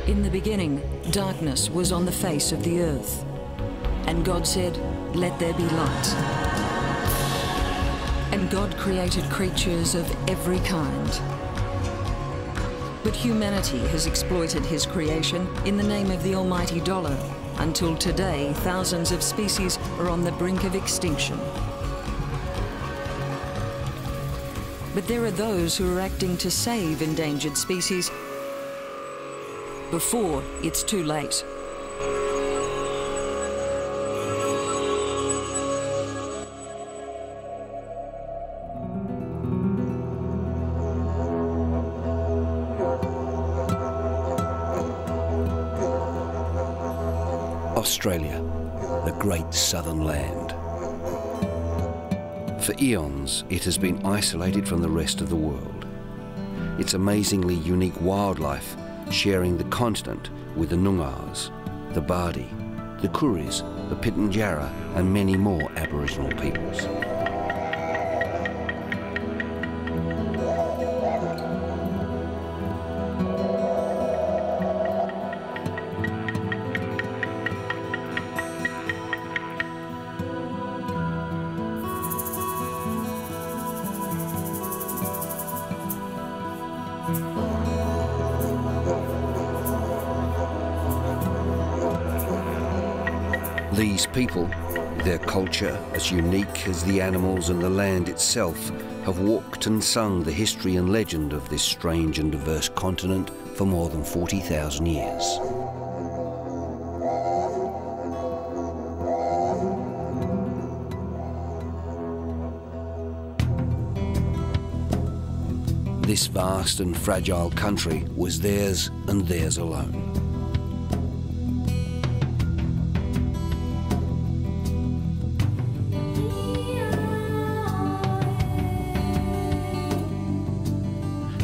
In the beginning, darkness was on the face of the earth. And God said, "Let there be light." And God created creatures of every kind. But humanity has exploited his creation in the name of the almighty dollar. Until today, thousands of species are on the brink of extinction. But there are those who are acting to save endangered species before it's too late. Australia, the great southern land. For eons, it has been isolated from the rest of the world. Its amazingly unique wildlife sharing the continent with the Noongars, the Bardi, the Kuris, the Pitjantjatjara and many more Aboriginal peoples. These people, their culture as unique as the animals and the land itself, have walked and sung the history and legend of this strange and diverse continent for more than 40,000 years. This vast and fragile country was theirs and theirs alone.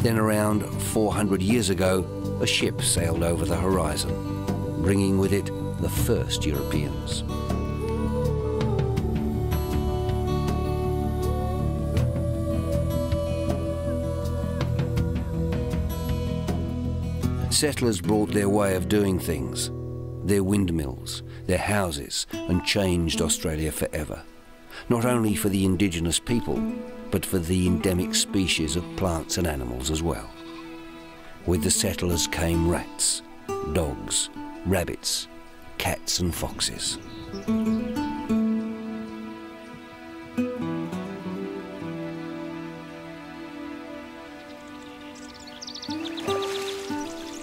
Then around 400 years ago, a ship sailed over the horizon, bringing with it the first Europeans. Settlers brought their way of doing things, their windmills, their houses, and changed Australia forever. Not only for the indigenous people, but for the endemic species of plants and animals as well. With the settlers came rats, dogs, rabbits, cats and foxes.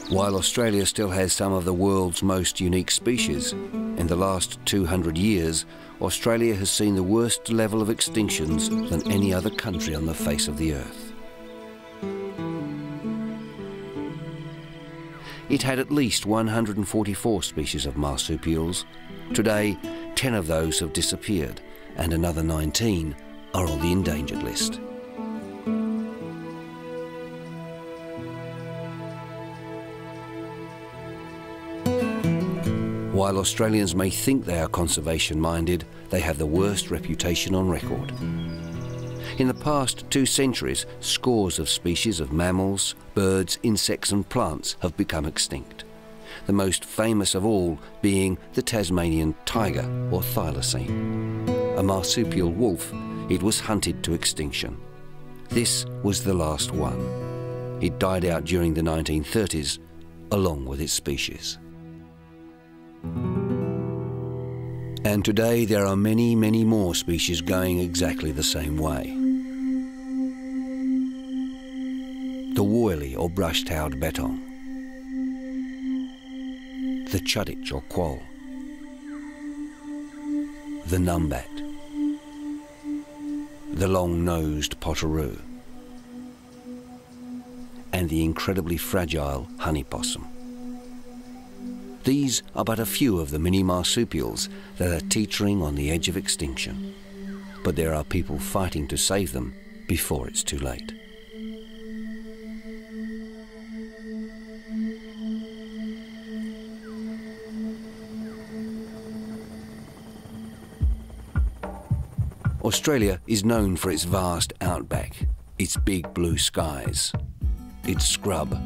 While Australia still has some of the world's most unique species, in the last 200 years, Australia has seen the worst level of extinctions than any other country on the face of the earth. It had at least 144 species of marsupials. Today, 10 of those have disappeared, and another 19 are on the endangered list. While Australians may think they are conservation-minded, they have the worst reputation on record. In the past 2 centuries, scores of species of mammals, birds, insects and plants have become extinct. The most famous of all being the Tasmanian tiger, or thylacine. A marsupial wolf, it was hunted to extinction. This was the last one. It died out during the 1930s, along with its species. And today there are many, many more species going exactly the same way. The woyly or brush-tailed bettong, the chuditch or quoll, the numbat, the long-nosed potoroo, and the incredibly fragile honey possum. These are but a few of the many marsupials that are teetering on the edge of extinction. But there are people fighting to save them before it's too late. Australia is known for its vast outback, its big blue skies, its scrub,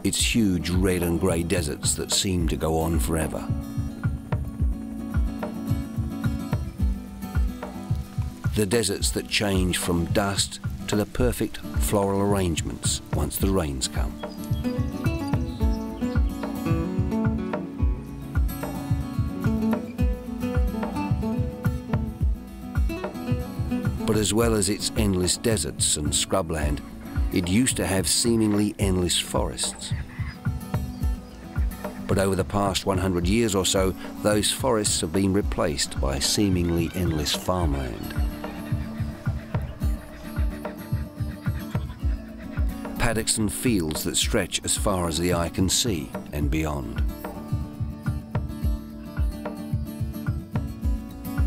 It's huge red and grey deserts that seem to go on forever. The deserts that change from dust to the perfect floral arrangements once the rains come. But as well as its endless deserts and scrubland, it used to have seemingly endless forests. But over the past 100 years or so, those forests have been replaced by seemingly endless farmland. Paddocks and fields that stretch as far as the eye can see and beyond.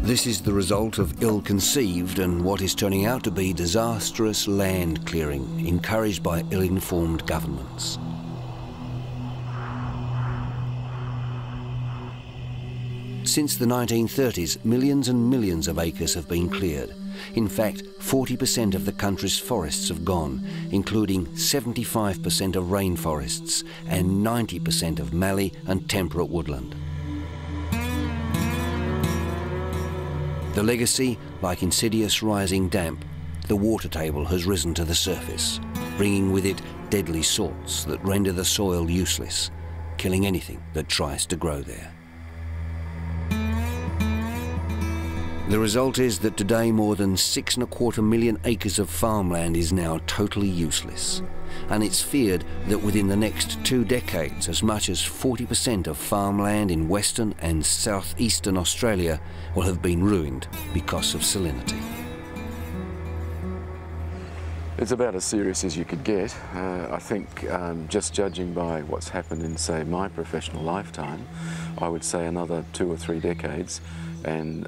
This is the result of ill-conceived and what is turning out to be disastrous land clearing encouraged by ill-informed governments. Since the 1930s, millions and millions of acres have been cleared. In fact, 40% of the country's forests have gone, including 75% of rainforests and 90% of mallee and temperate woodland. The legacy, like insidious rising damp, the water table has risen to the surface, bringing with it deadly salts that render the soil useless, killing anything that tries to grow there. The result is that today more than 6.25 million acres of farmland is now totally useless. And it's feared that within the next 2 decades, as much as 40% of farmland in Western and southeastern Australia will have been ruined because of salinity. It's about as serious as you could get. I think just judging by what's happened in, say, my professional lifetime, I would say another 2 or 3 decades and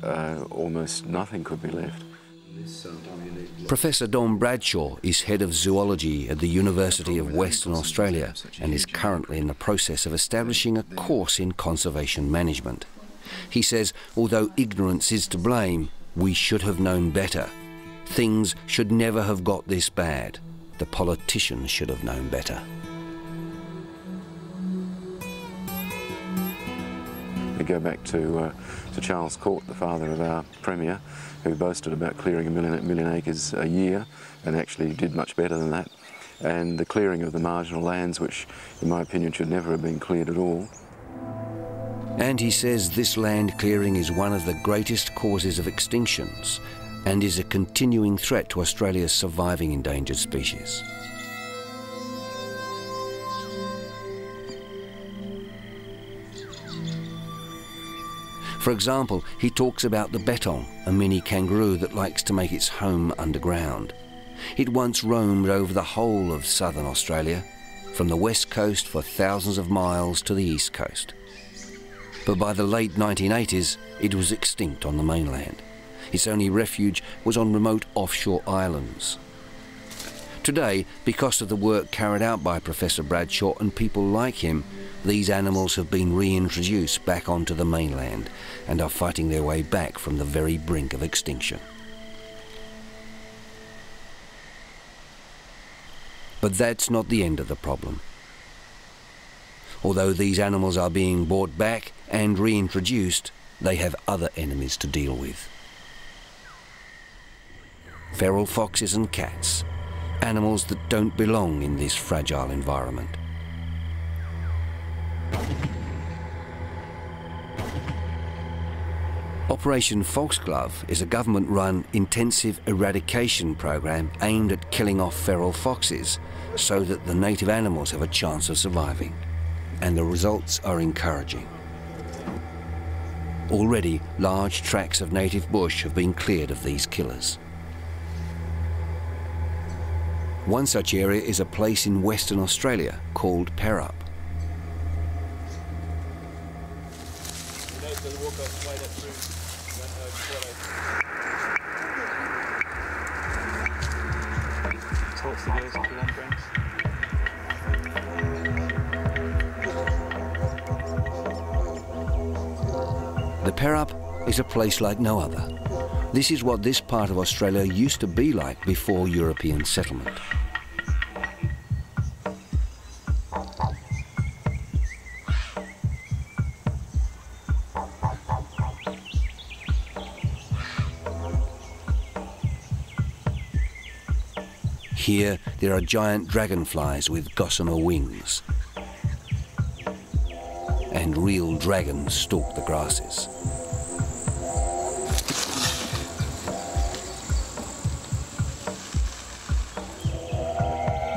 almost nothing could be left. Professor Don Bradshaw is head of zoology at the University of Western Australia and is currently in the process of establishing a course in conservation management. He says, although ignorance is to blame, we should have known better. Things should never have got this bad. The politicians should have known better. We go back to Charles Court, the father of our Premier, who boasted about clearing a million acres a year and actually did much better than that. And the clearing of the marginal lands, which in my opinion should never have been cleared at all. And he says this land clearing is one of the greatest causes of extinctions and is a continuing threat to Australia's surviving endangered species. For example, he talks about the bettong, a mini kangaroo that likes to make its home underground. It once roamed over the whole of southern Australia, from the west coast for thousands of miles to the east coast. But by the late 1980s, it was extinct on the mainland. Its only refuge was on remote offshore islands. Today, because of the work carried out by Professor Bradshaw and people like him, these animals have been reintroduced back onto the mainland and are fighting their way back from the very brink of extinction. But that's not the end of the problem. Although these animals are being brought back and reintroduced, they have other enemies to deal with. Feral foxes and cats, animals that don't belong in this fragile environment. Operation Foxglove is a government-run intensive eradication program aimed at killing off feral foxes so that the native animals have a chance of surviving. And the results are encouraging. Already, large tracts of native bush have been cleared of these killers. One such area is a place in Western Australia called Perup. The Perup is a place like no other. This is what this part of Australia used to be like before European settlement. Here, there are giant dragonflies with gossamer wings. And real dragons stalk the grasses.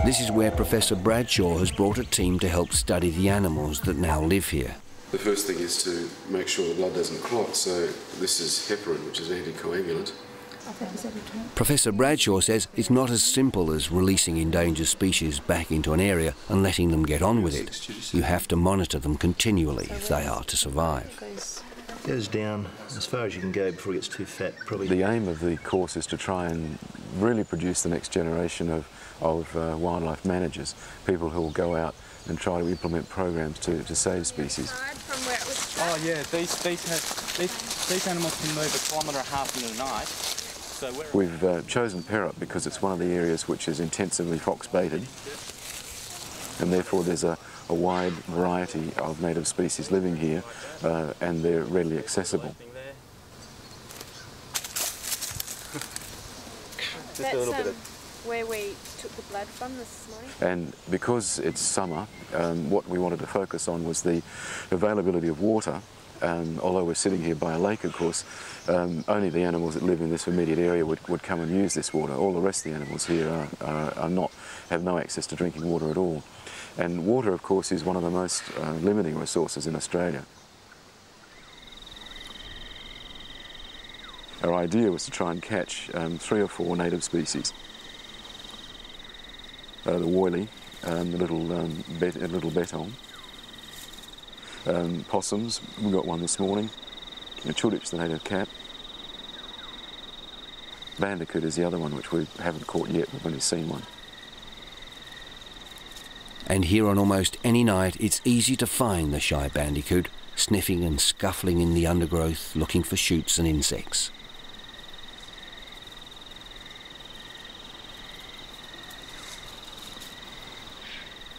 This is where Professor Bradshaw has brought a team to help study the animals that now live here. The first thing is to make sure the blood doesn't clot, so this is heparin, which is anticoagulant. Professor Bradshaw says it's not as simple as releasing endangered species back into an area and letting them get on with it. You have to monitor them continually if they are to survive. Goes down as far as you can go before it gets too fat, probably. The aim of the course is to try and really produce the next generation of wildlife managers, people who will go out and try to implement programs to save species. Oh yeah, these animals can move 1.5 kilometres in the night. So we've chosen Perup because it's one of the areas which is intensively fox-baited, and therefore there's a wide variety of native species living here, and they're readily accessible. That's where we took the blood from this morning. And because it's summer, what we wanted to focus on was the availability of water. Although we're sitting here by a lake, of course, only the animals that live in this immediate area would come and use this water. All the rest of the animals here have no access to drinking water at all. And water, of course, is one of the most limiting resources in Australia. Our idea was to try and catch 3 or 4 native species. The woyly, the little bettong, possums, we got one this morning, chuditch, the native cat. Bandicoot is the other one, which we haven't caught yet, we've only seen one. And here on almost any night, it's easy to find the shy bandicoot, sniffing and scuffling in the undergrowth, looking for shoots and insects.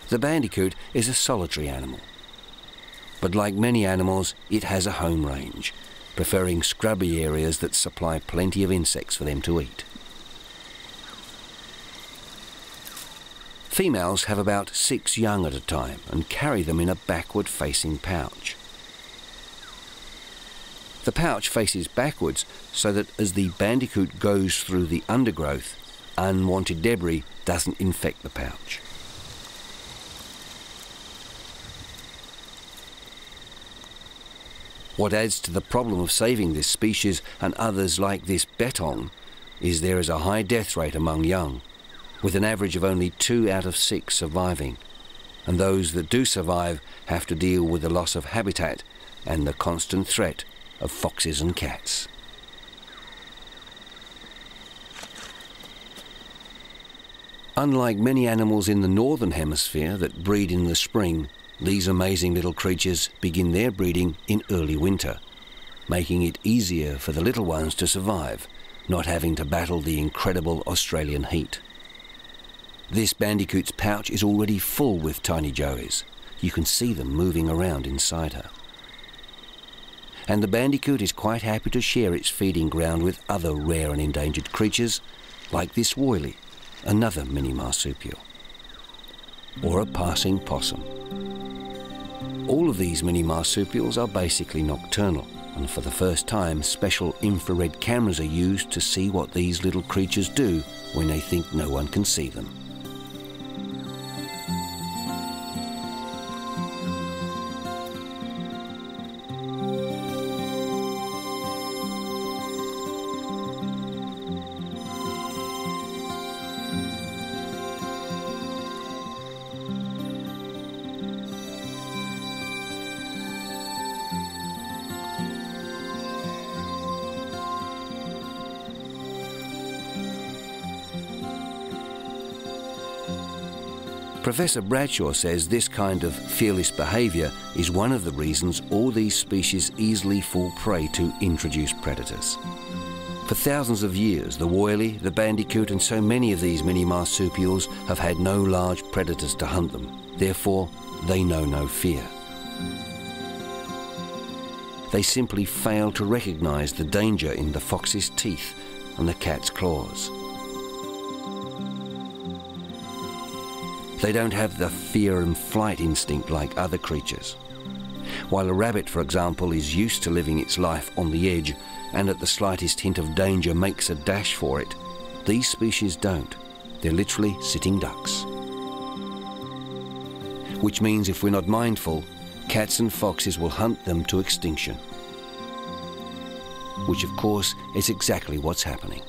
The bandicoot is a solitary animal. But like many animals, it has a home range, preferring scrubby areas that supply plenty of insects for them to eat. Females have about 6 young at a time and carry them in a backward-facing pouch. The pouch faces backwards so that as the bandicoot goes through the undergrowth, unwanted debris doesn't infect the pouch. What adds to the problem of saving this species and others like this bettong is there is a high death rate among young, with an average of only 2 out of 6 surviving, and those that do survive have to deal with the loss of habitat and the constant threat of foxes and cats. Unlike many animals in the northern hemisphere that breed in the spring, these amazing little creatures begin their breeding in early winter, making it easier for the little ones to survive, not having to battle the incredible Australian heat. This bandicoot's pouch is already full with tiny joeys. You can see them moving around inside her. And the bandicoot is quite happy to share its feeding ground with other rare and endangered creatures, like this woyly, another mini marsupial, or a passing possum. All of these mini marsupials are basically nocturnal, and for the first time, special infrared cameras are used to see what these little creatures do when they think no one can see them. Professor Bradshaw says this kind of fearless behaviour is one of the reasons all these species easily fall prey to introduced predators. For thousands of years, the woyly, the bandicoot and so many of these mini marsupials have had no large predators to hunt them. Therefore, they know no fear. They simply fail to recognise the danger in the fox's teeth and the cat's claws. They don't have the fear and flight instinct like other creatures. While a rabbit, for example, is used to living its life on the edge and at the slightest hint of danger makes a dash for it, these species don't. They're literally sitting ducks. Which means if we're not mindful, cats and foxes will hunt them to extinction. Which, of course, is exactly what's happening.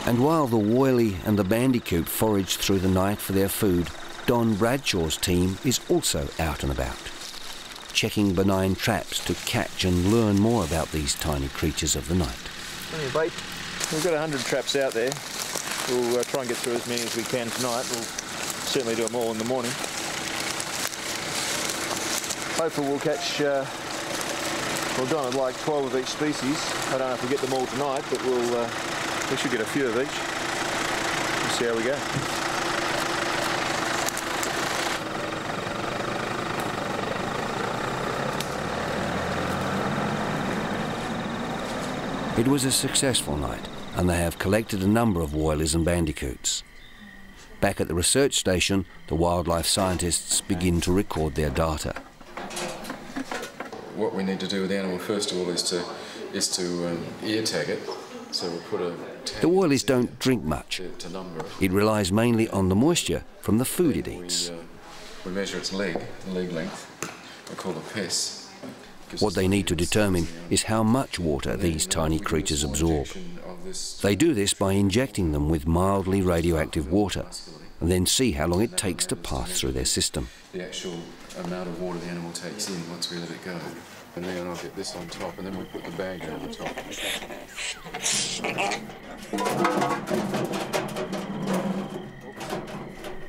And while the woyly and the bandicoot forage through the night for their food, Don Bradshaw's team is also out and about, checking benign traps to catch and learn more about these tiny creatures of the night. Plenty of bait. We've got 100 traps out there. We'll try and get through as many as we can tonight. We'll certainly do them all in the morning. Hopefully we'll catch, we've gone at like 12 of each species. I don't know if we'll get them all tonight, but we should get a few of each. We'll see how we go. It was a successful night, and they have collected a number of woylies and bandicoots. Back at the research station, the wildlife scientists begin to record their data. What we need to do with the animal first of all is to ear tag it. So we'll put a tag. The woylies don't drink much. It relies mainly on the moisture from the food it eats. We measure its leg length. We call it PES. What they need to determine is how much water these tiny creatures absorb. They do this by injecting them with mildly radioactive water and then see how long it takes to pass through their system. The actual amount of water the animal takes in once we let it go. And then I'll get this on top, and then we put the bag over the top.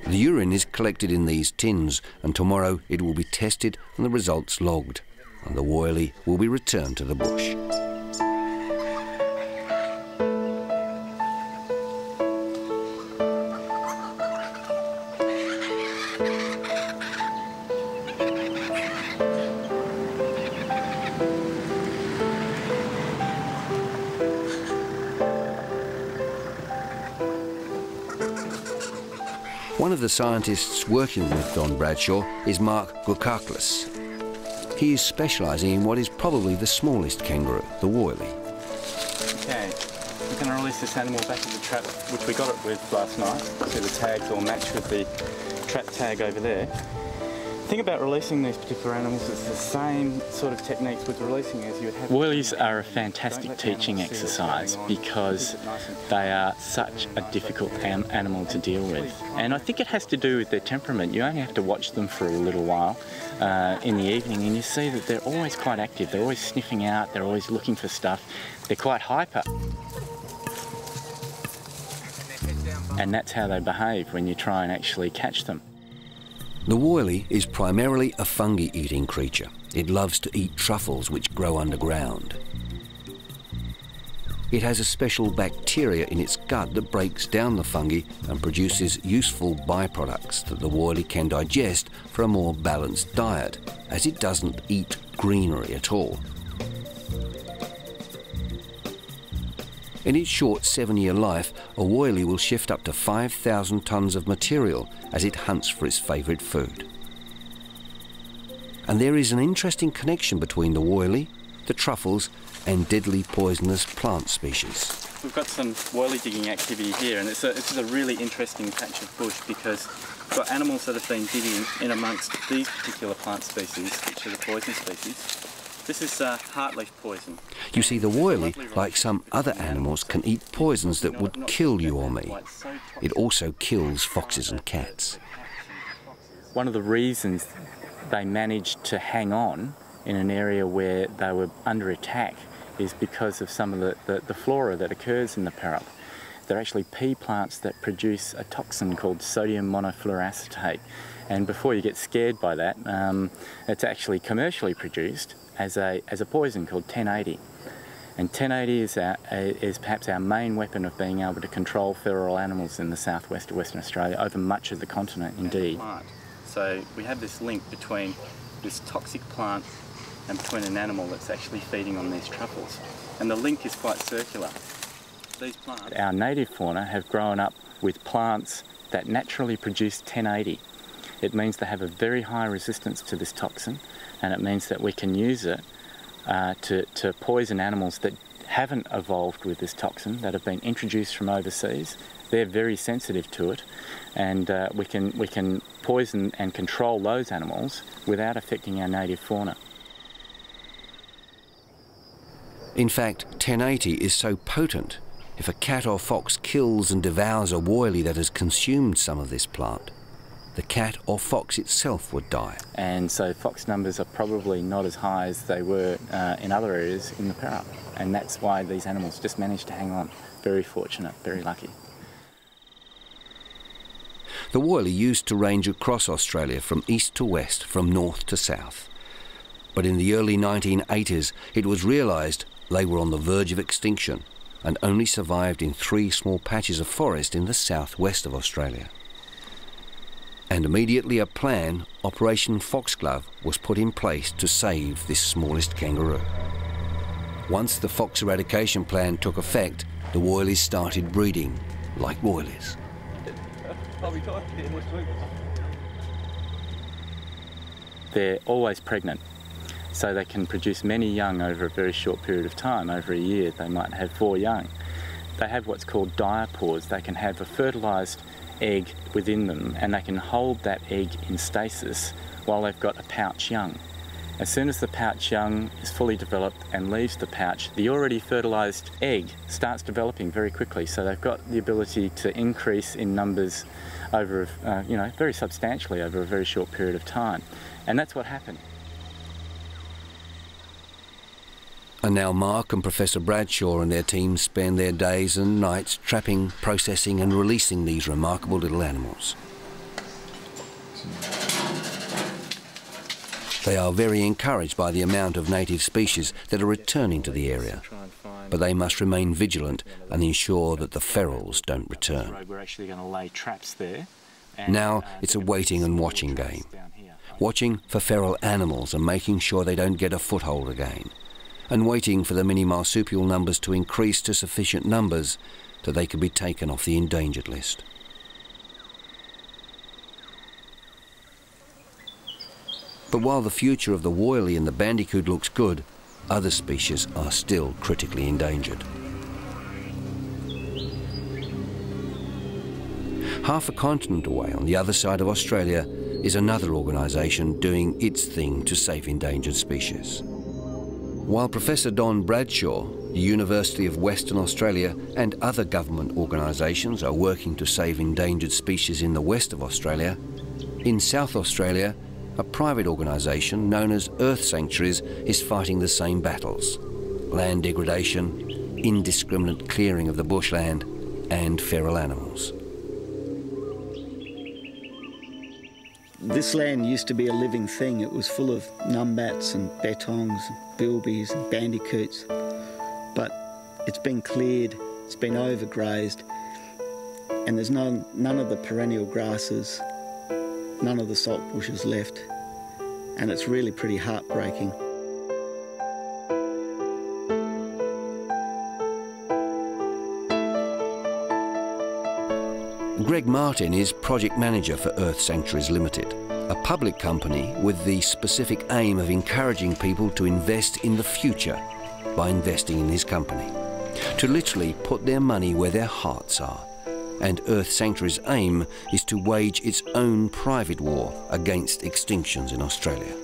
The urine is collected in these tins, and tomorrow it will be tested and the results logged, and the woyly will be returned to the bush. One of the scientists working with Don Bradshaw is Mark Gukaklis. He is specialising in what is probably the smallest kangaroo, the woyly. Okay, we're going to release this animal back in the trap, which we got it with last night. See the tags all match with the trap tag over there. The thing about releasing these particular animals is the same sort of techniques with releasing as you would have. Woylies are a fantastic teaching exercise because they are such a difficult animal to deal with. And I think it has to do with their temperament. You only have to watch them for a little while in the evening and you see that they're always quite active. They're always sniffing out, they're always looking for stuff. They're quite hyper. And that's how they behave when you try and actually catch them. The woyly is primarily a fungi-eating creature. It loves to eat truffles which grow underground. It has a special bacteria in its gut that breaks down the fungi and produces useful byproducts that the woyly can digest for a more balanced diet, as it doesn't eat greenery at all. In its short 7-year life, a woyly will shift up to 5,000 tonnes of material as it hunts for its favourite food. And there is an interesting connection between the woyly, the truffles and deadly poisonous plant species. We've got some woyly digging activity here, and it's a really interesting patch of bush because we've got animals that have been digging in amongst these particular plant species, which are the poison species. This is heartleaf poison. You see, the woyly, like some other animals, can eat poisons that would kill you or me. It also kills foxes and cats. One of the reasons they managed to hang on in an area where they were under attack is because of some of the flora that occurs in the Parrop. They're actually pea plants that produce a toxin called sodium monofluoracetate. And before you get scared by that, it's actually commercially produced as a poison called 1080. And 1080 is perhaps our main weapon of being able to control feral animals in the southwest of Western Australia, over much of the continent indeed. So we have this link between this toxic plant and between an animal that's actually feeding on these truffles. and the link is quite circular. These plants, our native fauna, have grown up with plants that naturally produce 1080. It means they have a very high resistance to this toxin, and it means that we can use it to poison animals that haven't evolved with this toxin, that have been introduced from overseas. They're very sensitive to it, and we can poison and control those animals without affecting our native fauna. In fact, 1080 is so potent, if a cat or fox kills and devours a woyly that has consumed some of this plant, the cat or fox itself would die. And so fox numbers are probably not as high as they were in other areas in the Parrot. And that's why these animals just managed to hang on. Very fortunate, very lucky. The woyly used to range across Australia from east to west, from north to south. But in the early 1980s, it was realised they were on the verge of extinction and only survived in 3 small patches of forest in the southwest of Australia. And immediately a plan, Operation Foxglove, was put in place to save this smallest kangaroo. Once the fox eradication plan took effect, the woylies started breeding like woylies. They're always pregnant, so they can produce many young over a very short period of time. Over a year, they might have 4 young. They have what's called diapause. They can have a fertilised egg within them, and they can hold that egg in stasis while they've got a pouch young. As soon as the pouch young is fully developed and leaves the pouch, the already fertilised egg starts developing very quickly, so they've got the ability to increase in numbers over, very substantially over a very short period of time. And that's what happened. And now Mark and Professor Bradshaw and their team spend their days and nights trapping, processing and releasing these remarkable little animals. They are very encouraged by the amount of native species that are returning to the area, but they must remain vigilant and ensure that the ferals don't return. We're actually going to lay traps there. Now it's a waiting and watching game, watching for feral animals and making sure they don't get a foothold again, and waiting for the mini marsupial numbers to increase to sufficient numbers that they can be taken off the endangered list. But while the future of the woyly and the bandicoot looks good, other species are still critically endangered. Half a continent away on the other side of Australia is another organisation doing its thing to save endangered species. While Professor Don Bradshaw, the University of Western Australia and other government organisations are working to save endangered species in the west of Australia, in South Australia, a private organisation known as Earth Sanctuaries is fighting the same battles: land degradation, indiscriminate clearing of the bushland and feral animals. This land used to be a living thing. It was full of numbats and bettongs, and bilbies and bandicoots, but it's been cleared, it's been overgrazed, and there's none of the perennial grasses, none of the salt bushes left, and it's really pretty heartbreaking. Greg Martin is project manager for Earth Sanctuaries Limited, a public company with the specific aim of encouraging people to invest in the future by investing in his company, to literally put their money where their hearts are. And Earth Sanctuary's aim is to wage its own private war against extinctions in Australia.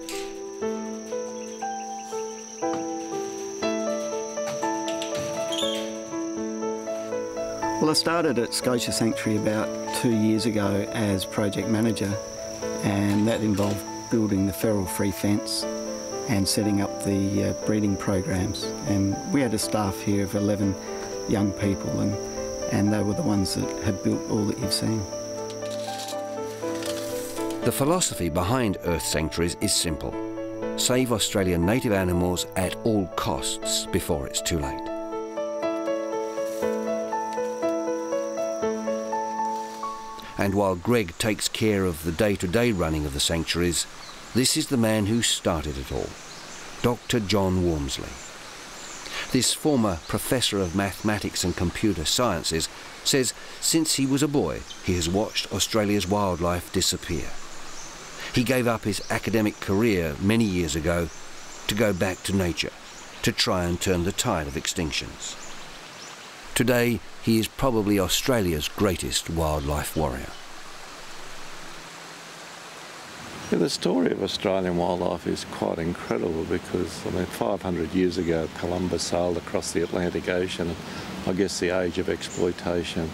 Well, I started at Scotia Sanctuary about 2 years ago as project manager, and that involved building the feral-free fence and setting up the breeding programs. And we had a staff here of 11 young people, and they were the ones that had built all that you've seen. The philosophy behind Earth Sanctuaries is simple: save Australian native animals at all costs before it's too late. And while Greg takes care of the day-to-day running of the sanctuaries, this is the man who started it all, Dr. John Wormsley. This former professor of mathematics and computer sciences says since he was a boy, he has watched Australia's wildlife disappear. He gave up his academic career many years ago to go back to nature, to try and turn the tide of extinctions. Today, he is probably Australia's greatest wildlife warrior. Yeah, the story of Australian wildlife is quite incredible because, 500 years ago, Columbus sailed across the Atlantic Ocean. I guess the age of exploitation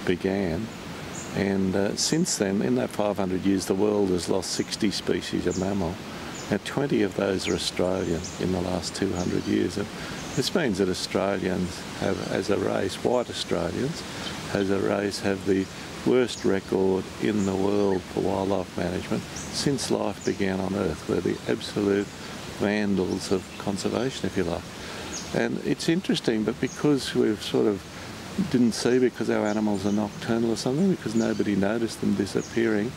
began. And since then, in that 500 years, the world has lost 60 species of mammal. Now, 20 of those are Australian in the last 200 years. And this means that Australians have, as a race, white Australians, as a race, have the worst record in the world for wildlife management since life began on Earth. We're the absolute vandals of conservation, if you like. And it's interesting, but because we've sort of didn't see because our animals are nocturnal or something, because nobody noticed them disappearing,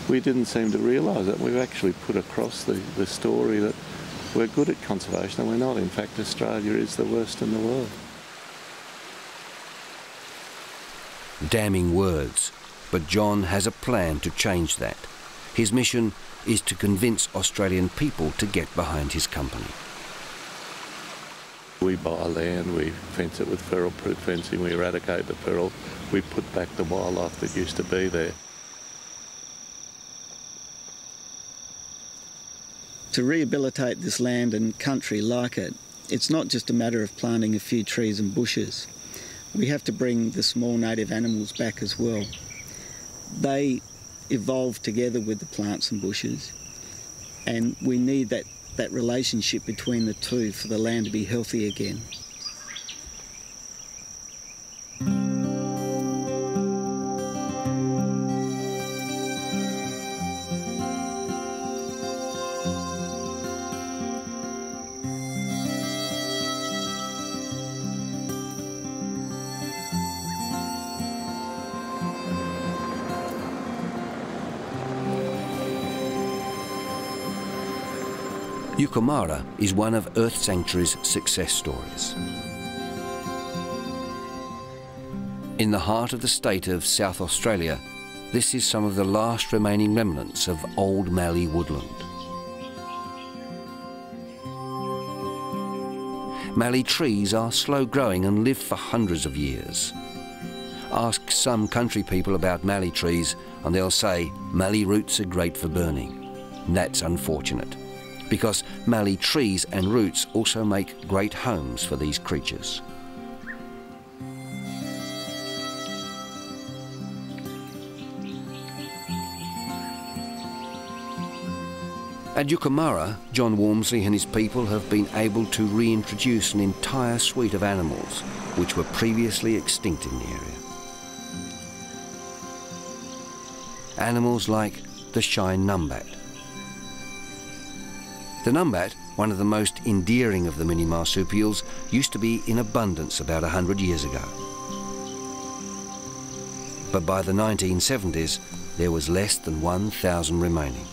we didn't seem to realise it. We've actually put across the story that we're good at conservation and we're not. In fact, Australia is the worst in the world. Damning words, but John has a plan to change that. His mission is to convince Australian people to get behind his company. We buy land, we fence it with feral-proof fencing, we eradicate the feral, we put back the wildlife that used to be there. To rehabilitate this land and country like it, it's not just a matter of planting a few trees and bushes. We have to bring the small native animals back as well. They evolved together with the plants and bushes, and we need that relationship between the two for the land to be healthy again. Yucumara is one of Earth Sanctuary's success stories. In the heart of the state of South Australia, this is some of the last remaining remnants of old mallee woodland. Mallee trees are slow-growing and live for hundreds of years. Ask some country people about mallee trees and they'll say mallee roots are great for burning. That's unfortunate, because mallee trees and roots also make great homes for these creatures. At Yucumara, John Walmsley and his people have been able to reintroduce an entire suite of animals which were previously extinct in the area. Animals like the shy numbat. The numbat, one of the most endearing of the mini marsupials, used to be in abundance about 100 years ago. But by the 1970s, there was less than 1,000 remaining.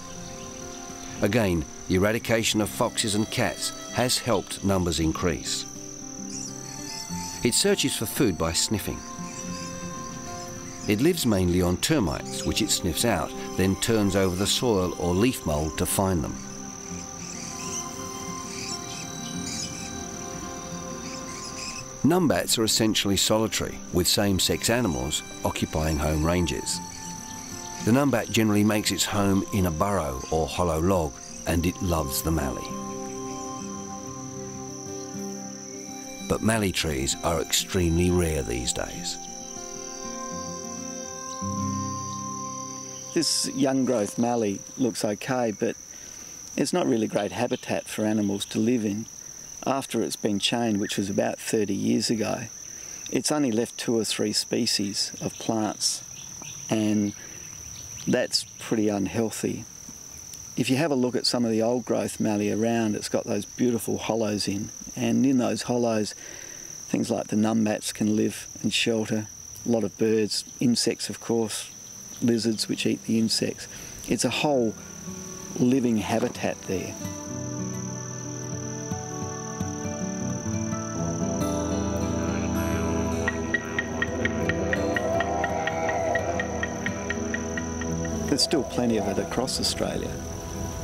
Again, the eradication of foxes and cats has helped numbers increase. It searches for food by sniffing. It lives mainly on termites, which it sniffs out, then turns over the soil or leaf mould to find them. Numbats are essentially solitary, with same-sex animals occupying home ranges. The numbat generally makes its home in a burrow or hollow log, and it loves the mallee. But mallee trees are extremely rare these days. This young growth mallee looks okay, but it's not really great habitat for animals to live in. After it's been chained, which was about 30 years ago, it's only left 2 or 3 species of plants, and that's pretty unhealthy. If you have a look at some of the old growth mallee around, it's got those beautiful hollows in, and in those hollows things like the numbats can live and shelter, a lot of birds, insects of course, lizards which eat the insects. It's a whole living habitat there. There's still plenty of it across Australia,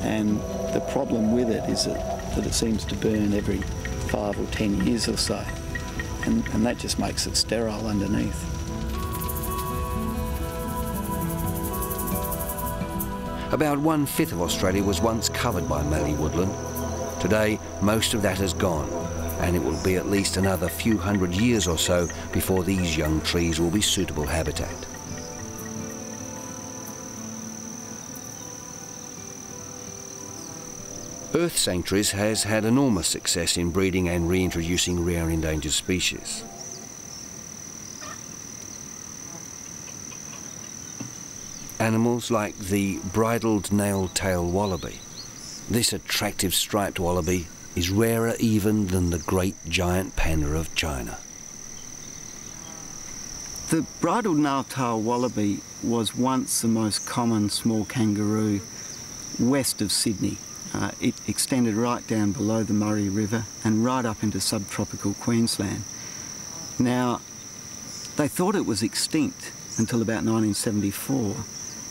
and the problem with it is that it seems to burn every 5 or 10 years or so, and that just makes it sterile underneath. About 1/5 of Australia was once covered by mallee woodland. Today, most of that has gone, and it will be at least another few hundred years or so before these young trees will be suitable habitat. Earth Sanctuaries has had enormous success in breeding and reintroducing rare and endangered species. Animals like the bridled nail-tailed wallaby. This attractive striped wallaby is rarer even than the great giant panda of China. The bridled nail-tailed wallaby was once the most common small kangaroo west of Sydney. It extended right down below the Murray River and right up into subtropical Queensland. Now, they thought it was extinct until about 1974,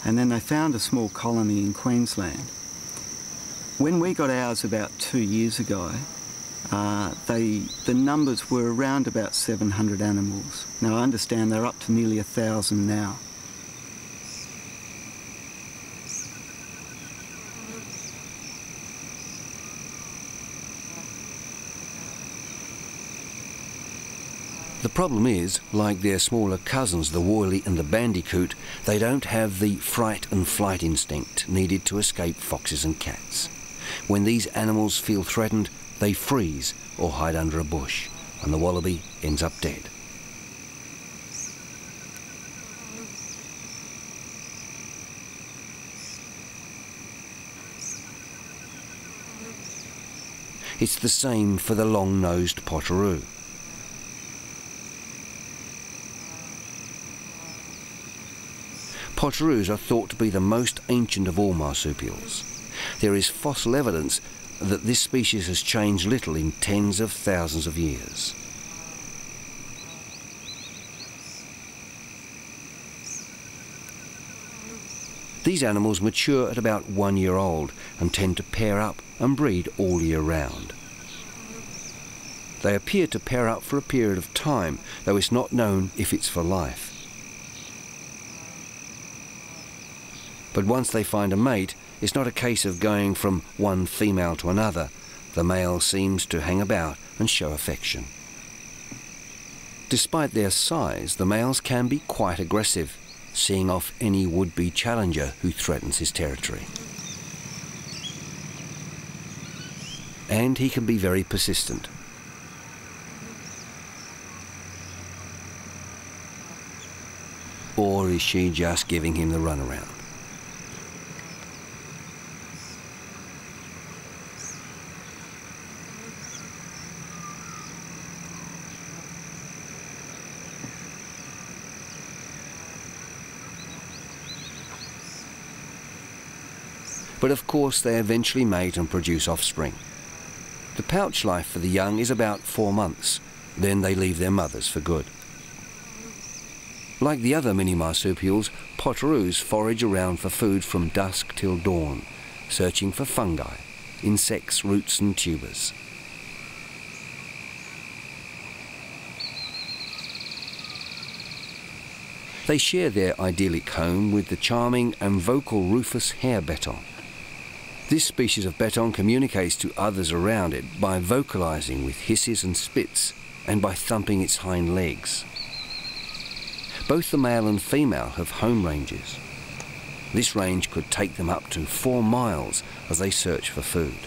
and then they found a small colony in Queensland. When we got ours about 2 years ago, the numbers were around about 700 animals. Now, I understand they're up to nearly 1,000 now. The problem is, like their smaller cousins, the woyly and the bandicoot, they don't have the fright and flight instinct needed to escape foxes and cats. When these animals feel threatened, they freeze or hide under a bush, and the wallaby ends up dead. It's the same for the long-nosed potteroo. Potteroos are thought to be the most ancient of all marsupials. There is fossil evidence that this species has changed little in tens of thousands of years. These animals mature at about 1 year old and tend to pair up and breed all year round. They appear to pair up for a period of time, though it's not known if it's for life. But once they find a mate, it's not a case of going from one female to another. The male seems to hang about and show affection. Despite their size, the males can be quite aggressive, seeing off any would-be challenger who threatens his territory. And he can be very persistent. Or is she just giving him the runaround? But of course they eventually mate and produce offspring. The pouch life for the young is about 4 months, then they leave their mothers for good. Like the other mini marsupials, potteroos forage around for food from dusk till dawn, searching for fungi, insects, roots and tubers. They share their idyllic home with the charming and vocal rufous hair bettong. This species of bettong communicates to others around it by vocalizing with hisses and spits and by thumping its hind legs. Both the male and female have home ranges. This range could take them up to 4 miles as they search for food.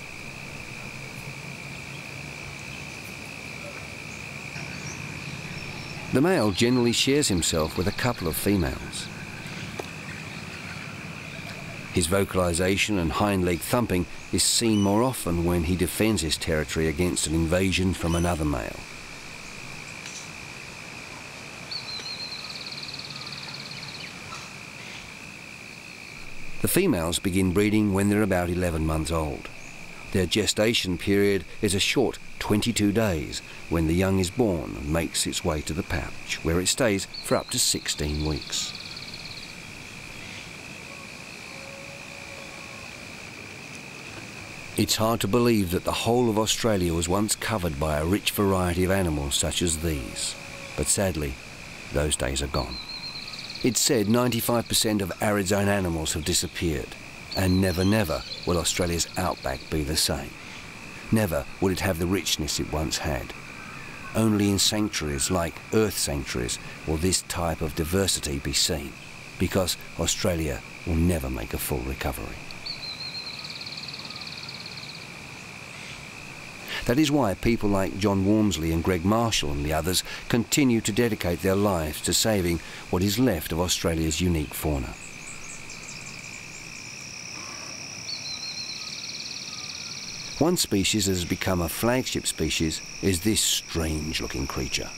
The male generally shares himself with a couple of females. His vocalization and hind leg thumping is seen more often when he defends his territory against an invasion from another male. The females begin breeding when they're about 11 months old. Their gestation period is a short 22 days when the young is born and makes its way to the pouch, where it stays for up to 16 weeks. It's hard to believe that the whole of Australia was once covered by a rich variety of animals such as these. But sadly, those days are gone. It's said 95% of arid zone animals have disappeared, and never, never will Australia's outback be the same. Never would it have the richness it once had. Only in sanctuaries like earth sanctuaries will this type of diversity be seen, because Australia will never make a full recovery. That is why people like John Walmsley and Greg Marshall and the others continue to dedicate their lives to saving what is left of Australia's unique fauna. One species that has become a flagship species is this strange-looking creature.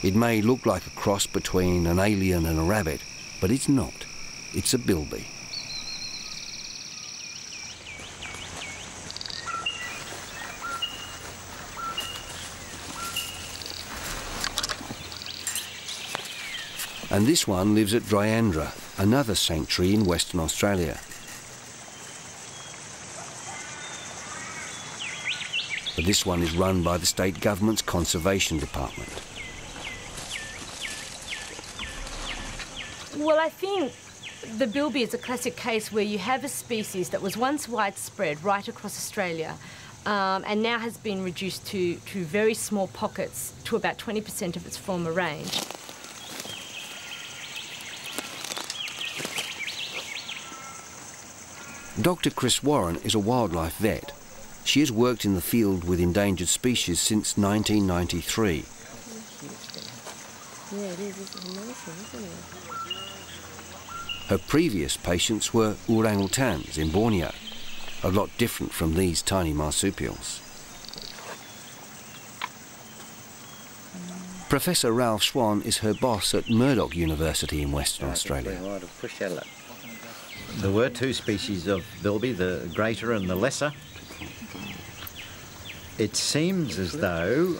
It may look like a cross between an alien and a rabbit, but it's not. It's a bilby. And this one lives at Dryandra, another sanctuary in Western Australia. But this one is run by the state government's conservation department. Well, I think the bilby is a classic case where you have a species that was once widespread right across Australia and now has been reduced to very small pockets to about 20% of its former range. Dr. Chris Warren is a wildlife vet. She has worked in the field with endangered species since 1993. Her previous patients were orangutans in Borneo, a lot different from these tiny marsupials. Professor Ralph Swan is her boss at Murdoch University in Western Australia. There were two species of bilby, the greater and the lesser. It seems as though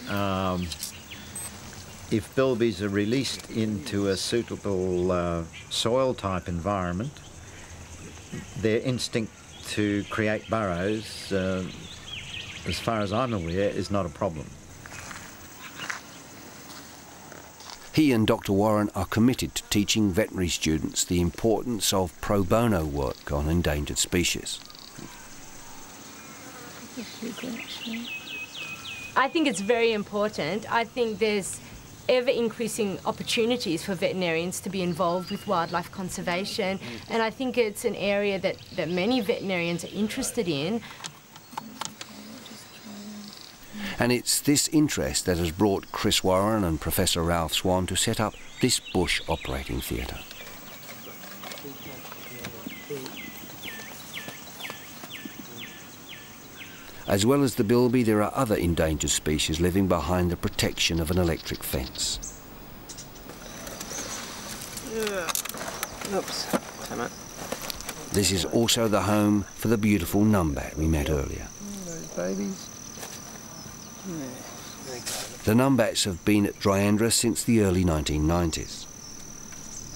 if bilbies are released into a suitable soil-type environment, their instinct to create burrows, as far as I'm aware, is not a problem. He and Dr. Warren are committed to teaching veterinary students the importance of pro bono work on endangered species. I think it's very important. I think there's ever-increasing opportunities for veterinarians to be involved with wildlife conservation, and I think it's an area that many veterinarians are interested in. And it's this interest that has brought Chris Warren and Professor Ralph Swan to set up this bush operating theatre. As well as the bilby, there are other endangered species living behind the protection of an electric fence. Oops, damn it. This is also the home for the beautiful numbat we met earlier. Those babies. The numbats have been at Dryandra since the early 1990s.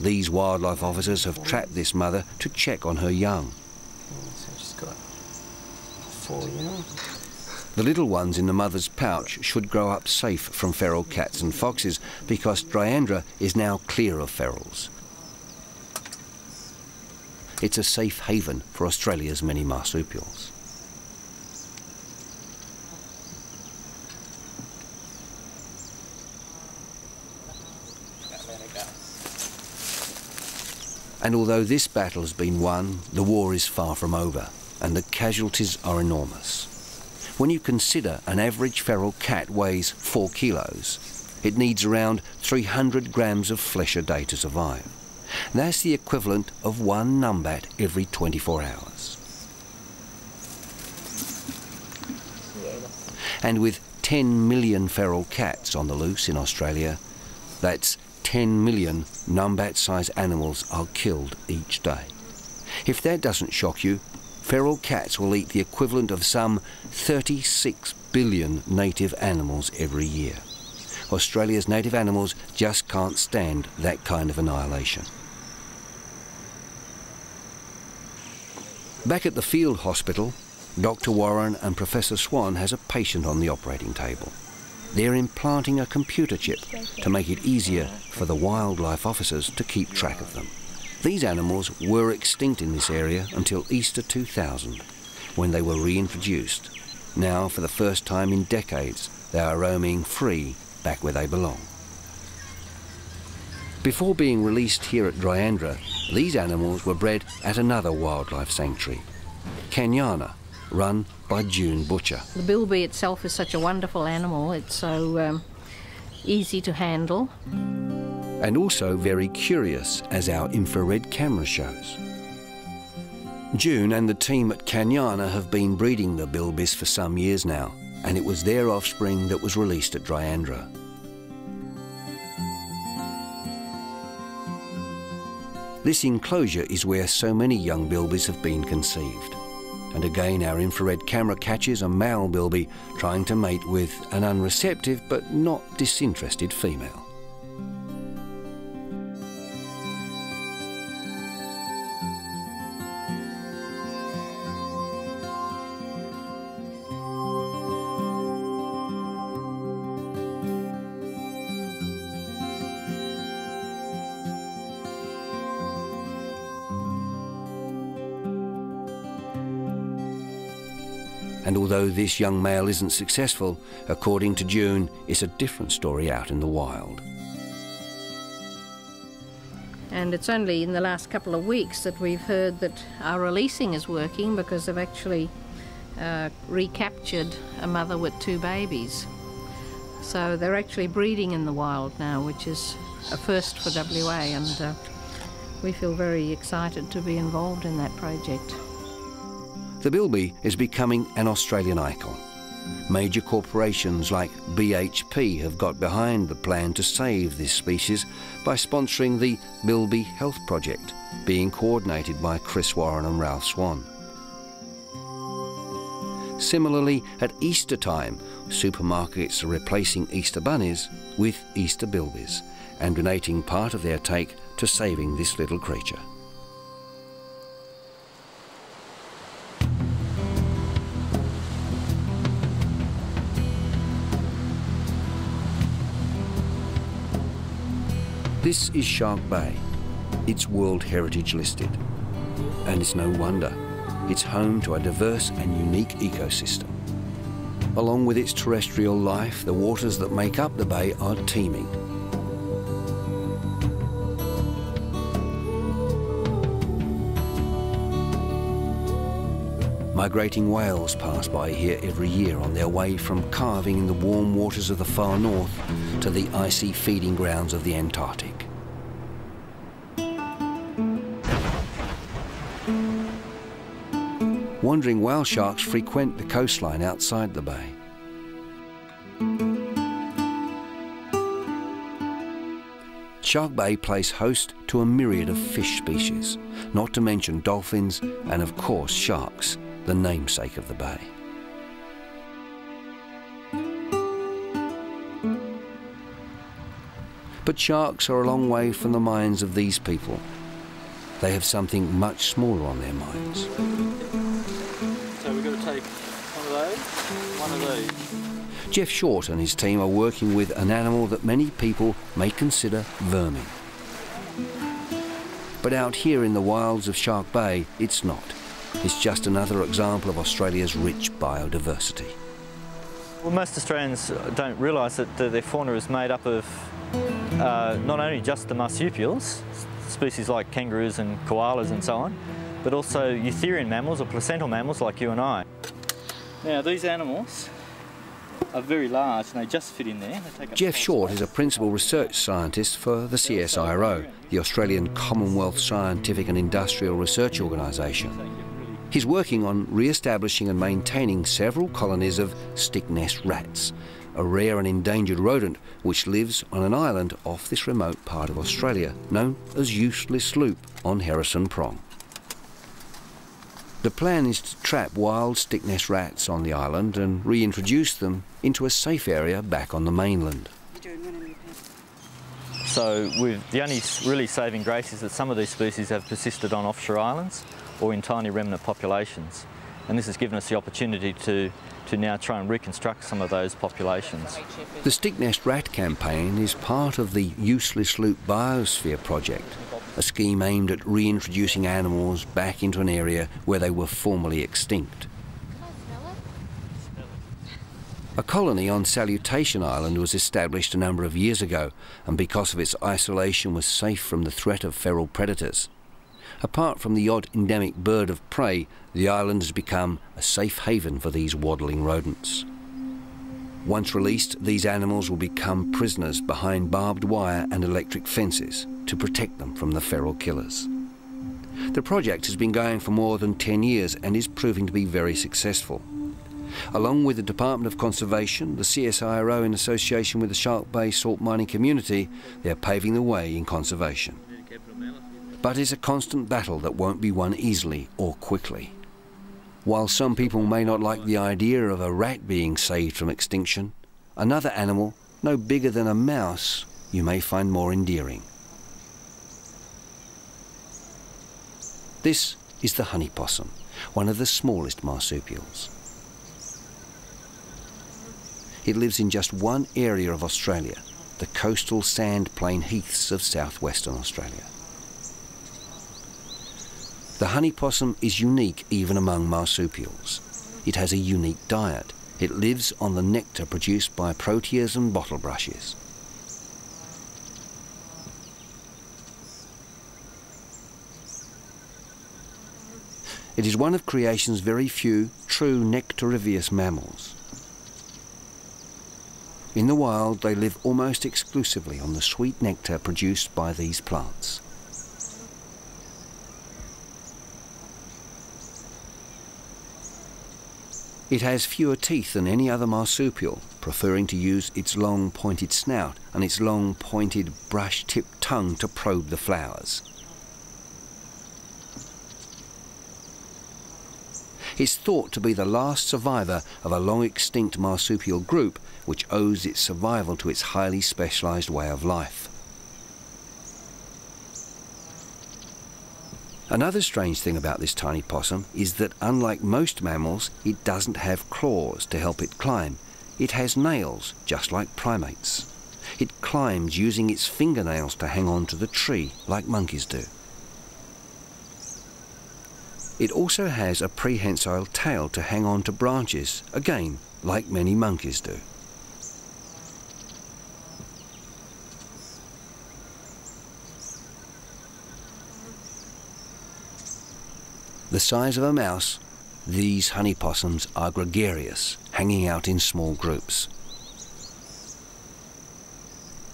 These wildlife officers have trapped this mother to check on her young. So she's got 4 young. The little ones in the mother's pouch should grow up safe from feral cats and foxes because Dryandra is now clear of ferals. It's a safe haven for Australia's many marsupials. And although this battle has been won, the war is far from over, and the casualties are enormous. When you consider an average feral cat weighs 4 kilos, it needs around 300 grams of flesh a day to survive. That's the equivalent of 1 numbat every 24 hours. And with 10 million feral cats on the loose in Australia, that's 10 million numbat-sized animals are killed each day. If that doesn't shock you, feral cats will eat the equivalent of some 36 billion native animals every year. Australia's native animals just can't stand that kind of annihilation. Back at the field hospital, Dr. Warren and Professor Swan has a patient on the operating table. They're implanting a computer chip to make it easier for the wildlife officers to keep track of them. These animals were extinct in this area until Easter 2000, when they were reintroduced. Now, for the first time in decades, they are roaming free back where they belong. Before being released here at Dryandra, these animals were bred at another wildlife sanctuary, Kanyana, run by June Butcher. The bilby itself is such a wonderful animal. It's so easy to handle. And also very curious, as our infrared camera shows. June and the team at Kanyana have been breeding the bilbies for some years now, and it was their offspring that was released at Dryandra. This enclosure is where so many young bilbies have been conceived. And again our infrared camera catches a male bilby trying to mate with an unreceptive but not disinterested female. And although this young male isn't successful, according to June, it's a different story out in the wild. And it's only in the last couple of weeks that we've heard that our releasing is working, because they've actually recaptured a mother with 2 babies. So they're actually breeding in the wild now, which is a first for WA, and we feel very excited to be involved in that project. The bilby is becoming an Australian icon. Major corporations like BHP have got behind the plan to save this species by sponsoring the Bilby Health Project, being coordinated by Chris Warren and Ralph Swan. Similarly, at Easter time, supermarkets are replacing Easter bunnies with Easter bilbies and donating part of their take to saving this little creature. This is Shark Bay. It's World Heritage listed. And it's no wonder. It's home to a diverse and unique ecosystem. Along with its terrestrial life, the waters that make up the bay are teeming. Migrating whales pass by here every year on their way from calving in the warm waters of the far north to the icy feeding grounds of the Antarctic. Wandering whale sharks frequent the coastline outside the bay. Shark Bay plays host to a myriad of fish species, not to mention dolphins and of course sharks, the namesake of the bay. But sharks are a long way from the minds of these people. They have something much smaller on their minds. So we've got to take one of these. Jeff Short and his team are working with an animal that many people may consider vermin. But out here in the wilds of Shark Bay, it's not. It's just another example of Australia's rich biodiversity. Well, most Australians don't realise that their fauna is made up of not only just the marsupials, species like kangaroos and koalas and so on, but also eutherian mammals or placental mammals like you and I. Now these animals are very large and they just fit in there. Jeff Short is a principal research scientist for the CSIRO, the Australian Commonwealth Scientific and Industrial Research Organisation. He's working on re-establishing and maintaining several colonies of stick-nest rats, a rare and endangered rodent which lives on an island off this remote part of Australia, known as Useless Loop on Harrison Prong. The plan is to trap wild stick-nest rats on the island and reintroduce them into a safe area back on the mainland. So the only really saving grace is that some of these species have persisted on offshore islands, or in tiny remnant populations. And this has given us the opportunity to now try and reconstruct some of those populations. The Stick Nest Rat campaign is part of the Useless Loot Biosphere project, a scheme aimed at reintroducing animals back into an area where they were formerly extinct. A colony on Salutation Island was established a number of years ago, and because of its isolation was safe from the threat of feral predators. Apart from the odd endemic bird of prey, the island has become a safe haven for these waddling rodents. Once released, these animals will become prisoners behind barbed wire and electric fences to protect them from the feral killers. The project has been going for more than 10 years and is proving to be very successful. Along with the Department of Conservation, the CSIRO in association with the Shark Bay salt mining community, they are paving the way in conservation. But it's a constant battle that won't be won easily or quickly. While some people may not like the idea of a rat being saved from extinction, another animal, no bigger than a mouse, you may find more endearing. This is the honey possum, one of the smallest marsupials. It lives in just one area of Australia, the coastal sand plain heaths of southwestern Australia. The honey possum is unique even among marsupials. It has a unique diet. It lives on the nectar produced by proteas and bottle brushes. It is one of creation's very few true nectarivorous mammals. In the wild, they live almost exclusively on the sweet nectar produced by these plants. It has fewer teeth than any other marsupial, preferring to use its long pointed snout and its long pointed brush-tipped tongue to probe the flowers. It's thought to be the last survivor of a long-extinct marsupial group which owes its survival to its highly specialised way of life. Another strange thing about this tiny possum is that, unlike most mammals, it doesn't have claws to help it climb. It has nails, just like primates. It climbs using its fingernails to hang on to the tree, like monkeys do. It also has a prehensile tail to hang on to branches, again, like many monkeys do. The size of a mouse, these honey possums are gregarious, hanging out in small groups.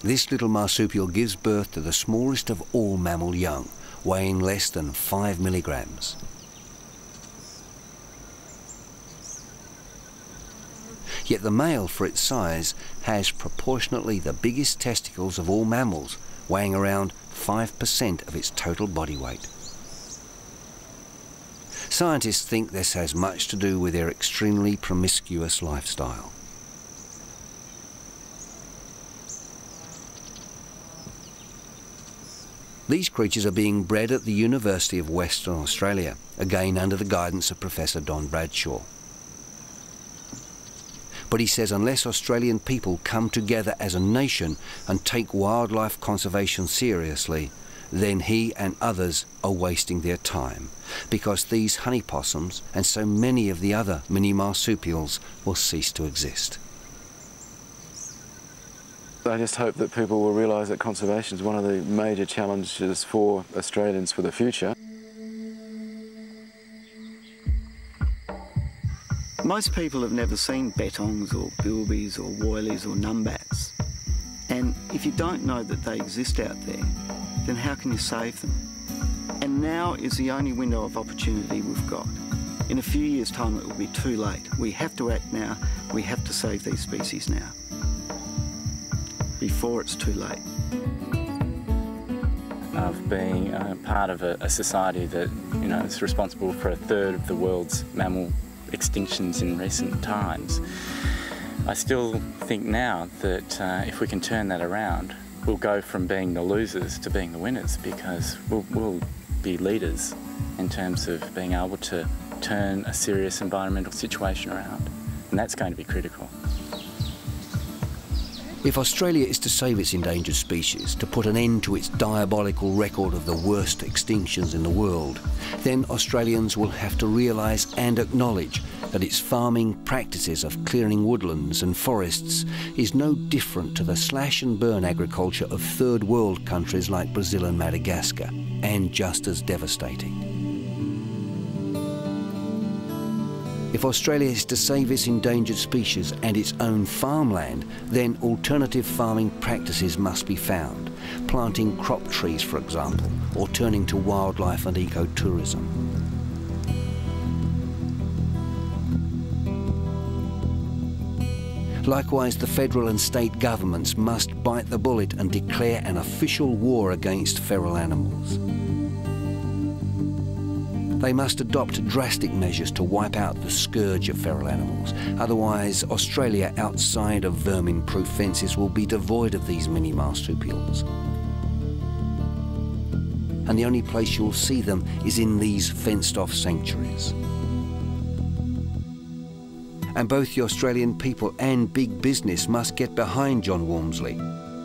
This little marsupial gives birth to the smallest of all mammal young, weighing less than 5 milligrams. Yet the male, for its size, has proportionately the biggest testicles of all mammals, weighing around 5% of its total body weight. Scientists think this has much to do with their extremely promiscuous lifestyle. These creatures are being bred at the University of Western Australia, again under the guidance of Professor Don Bradshaw. But he says unless Australian people come together as a nation and take wildlife conservation seriously, then he and others are wasting their time, because these honey possums and so many of the other mini marsupials will cease to exist. I just hope that people will realise that conservation is one of the major challenges for Australians for the future. Most people have never seen bettongs or bilbies or woylies or numbats. And if you don't know that they exist out there, then how can you save them? And now is the only window of opportunity we've got. In a few years' time, it will be too late. We have to act now. We have to save these species now, before it's too late. Of being part of a society that, you know, is responsible for 1/3 of the world's mammal extinctions in recent times, I still think now that if we can turn that around, we'll go from being the losers to being the winners, because we'll be leaders in terms of being able to turn a serious environmental situation around, and that's going to be critical. If Australia is to save its endangered species, to put an end to its diabolical record of the worst extinctions in the world, then Australians will have to realise and acknowledge that its farming practices of clearing woodlands and forests is no different to the slash and burn agriculture of third world countries like Brazil and Madagascar, and just as devastating. If Australia is to save its endangered species and its own farmland, then alternative farming practices must be found, planting crop trees, for example, or turning to wildlife and ecotourism. Likewise, the federal and state governments must bite the bullet and declare an official war against feral animals. They must adopt drastic measures to wipe out the scourge of feral animals. Otherwise, Australia outside of vermin-proof fences will be devoid of these mini marsupials. And the only place you'll see them is in these fenced-off sanctuaries. And both the Australian people and big business must get behind John Walmsley,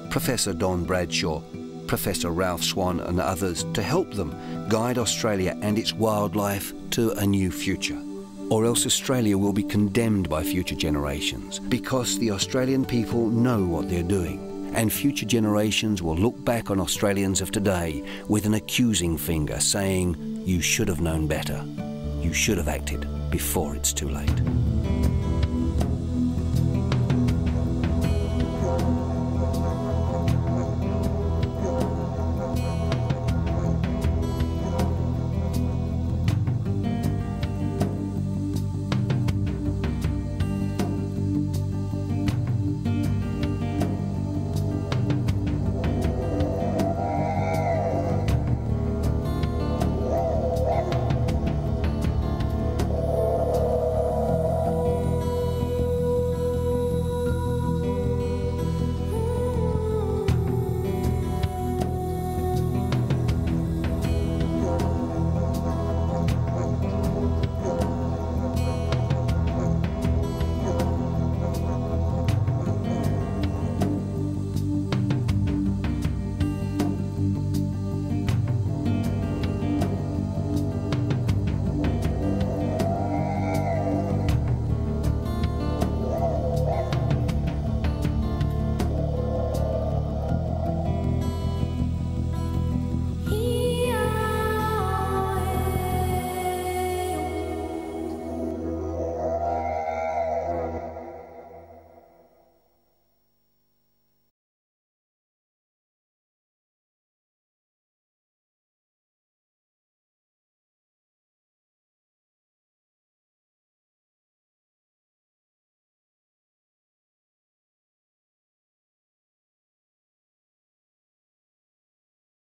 Professor Don Bradshaw, Professor Ralph Swan and others to help them guide Australia and its wildlife to a new future. Or else Australia will be condemned by future generations, because the Australian people know what they're doing, and future generations will look back on Australians of today with an accusing finger saying, "You should have known better. You should have acted before it's too late."